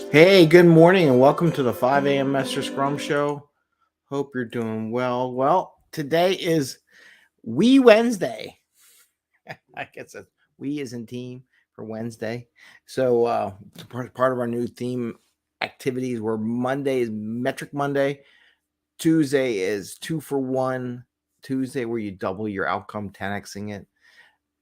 Hey, good morning and welcome to the 5 a.m. Mester Scrum Show. Hope you're doing well. Well, today is We Wednesday. I guess it's we as in team for Wednesday. So, part of our new theme activities where Monday is Metric Monday, Tuesday is 2 for 1 Tuesday, where you double your outcome, 10xing it.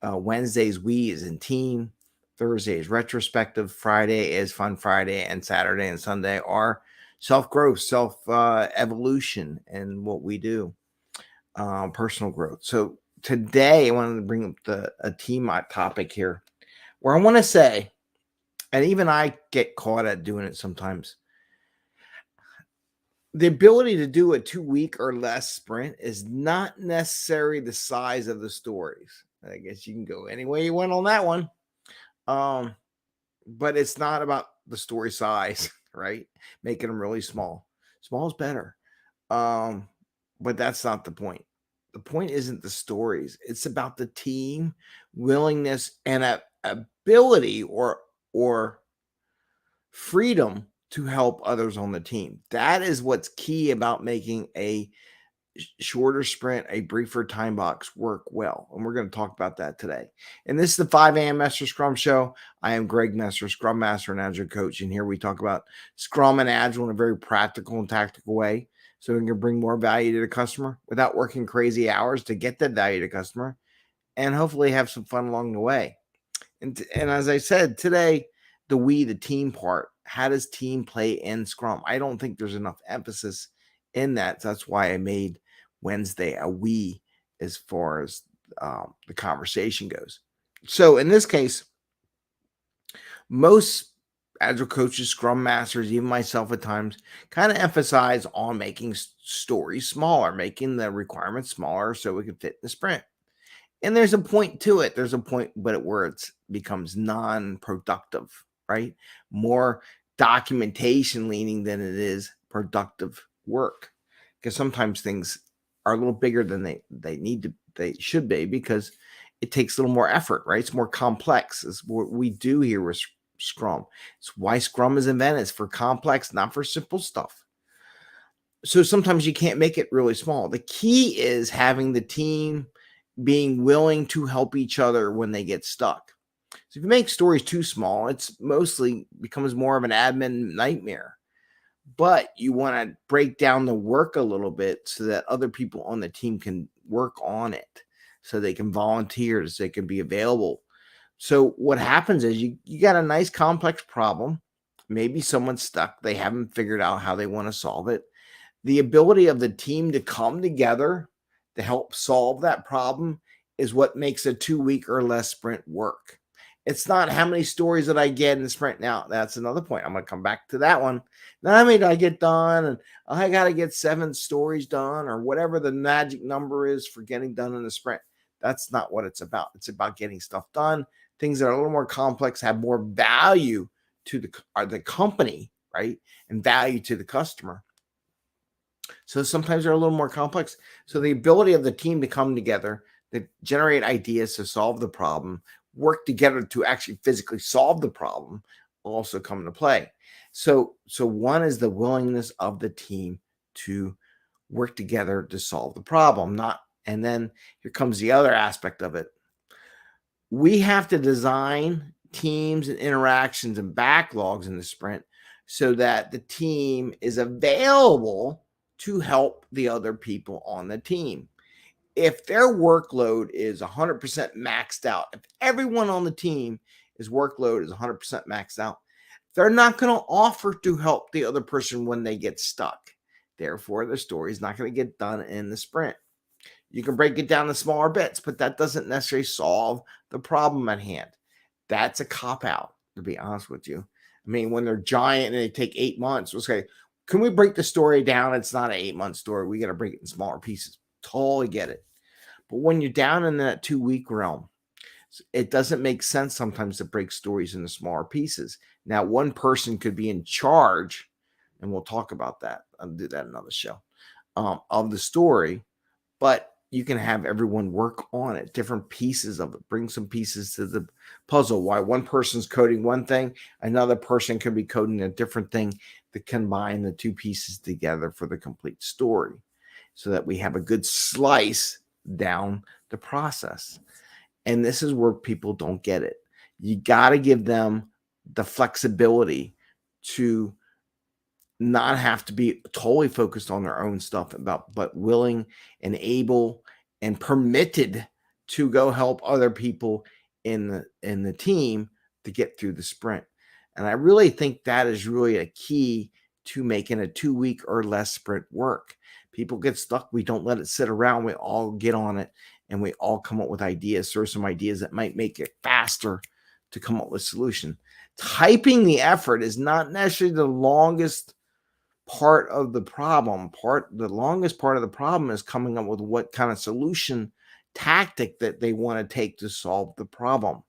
Wednesdays, we is in team. Thursday is retrospective. Friday is fun Friday. And Saturday and Sunday are self growth, self evolution, and what we do, personal growth. So today, I wanted to bring up a team topic here where I want to say, and even I get caught at doing it sometimes. The ability to do a 2 week or less sprint is not necessarily the size of the stories. I guess you can go any way you want on that one. Um, but it's not about the story size, right? Making them really small. Small is better. Um, but that's not the point. The point isn't the stories. It's about the team willingness and ability or freedom to help others on the team. That is what's key about making a shorter sprint, a briefer time box work well. And we're going to talk about that today. And this is the 5 a.m. Mester Scrum Show. I am Greg Mester, Scrum Master and Agile Coach. And here we talk about Scrum and Agile in a very practical and tactical way so we can bring more value to the customer without working crazy hours to get that value to the customer and hopefully have some fun along the way. And as I said, today, the team part, how does team play in Scrum? I don't think there's enough emphasis in that. So that's why I made Wednesday a we as far as the conversation goes. So in this case, most agile coaches, scrum masters, even myself at times, kind of emphasize on making stories smaller, making the requirements smaller so we can fit in the sprint. And there's a point to it. There's a point, but where it becomes non-productive, right? More documentation leaning than it is productive work. Because sometimes things are a little bigger than they should be because it takes a little more effort, right? It's more complex. It's what we do here with Scrum. It's why Scrum is invented. It's for complex, not for simple stuff. So sometimes you can't make it really small. The key is having the team being willing to help each other when they get stuck. So if you make stories too small, it's mostly becomes more of an admin nightmare. But you want to break down the work a little bit so that other people on the team can work on it, so they can volunteer, so they can be available. So what happens is you got a nice complex problem. Maybe someone's stuck. They haven't figured out how they want to solve it. The ability of the team to come together to help solve that problem is what makes a 2 week or less sprint work. It's not how many stories that I get in the sprint. Now, that's another point. I'm going to come back to that one. Not how many did I get done, and I got to get 7 stories done, or whatever the magic number is for getting done in the sprint. That's not what it's about. It's about getting stuff done. Things that are a little more complex have more value to the company, right? And value to the customer. So sometimes they're a little more complex. So the ability of the team to come together, to generate ideas to solve the problem, work together to actually physically solve the problem will also come into play. So one is the willingness of the team to work together to solve the problem, not and then here comes the other aspect of it. We have to design teams and interactions and backlogs in the sprint so that the team is available to help the other people on the team. If their workload is 100% maxed out, if everyone on the team is workload is 100% maxed out, they're not going to offer to help the other person when they get stuck. Therefore, the story is not going to get done in the sprint. You can break it down to smaller bits, but that doesn't necessarily solve the problem at hand. That's a cop out, to be honest with you. I mean, when they're giant and they take 8 months, we'll say, can we break the story down? It's not an 8 month story. We got to break it in smaller pieces. Totally get it. But when you're down in that 2 week realm, it doesn't make sense sometimes to break stories into smaller pieces. Now, one person could be in charge, and we'll talk about that. I'll do that another show of the story. But you can have everyone work on it, different pieces of it, bring some pieces to the puzzle. Why one person's coding one thing, another person can be coding a different thing to combine the two pieces together for the complete story so that we have a good slice down the process. And this is where people don't get it. You got to give them the flexibility to not have to be totally focused on their own stuff but willing and able and permitted to go help other people in the team to get through the sprint. And I really think that is really a key to making a 2 week or less sprint work. People get stuck. We don't let it sit around. We all get on it and we all come up with ideas. Throw some ideas that might make it faster to come up with a solution. Typing the effort is not necessarily the longest part of the problem. The longest part of the problem is coming up with what kind of solution tactic that they want to take to solve the problem.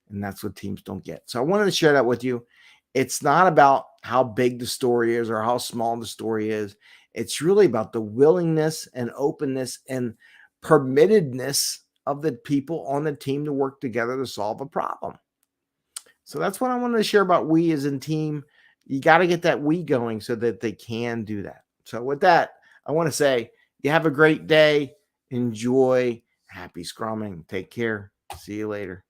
And that's what teams don't get. So I wanted to share that with you. It's not about how big the story is or how small the story is. It's really about the willingness and openness and permittedness of the people on the team to work together to solve a problem. So that's what I wanted to share about we as a team. You got to get that we going so that they can do that. So with that, I want to say you have a great day. Enjoy. Happy scrumming. Take care. See you later.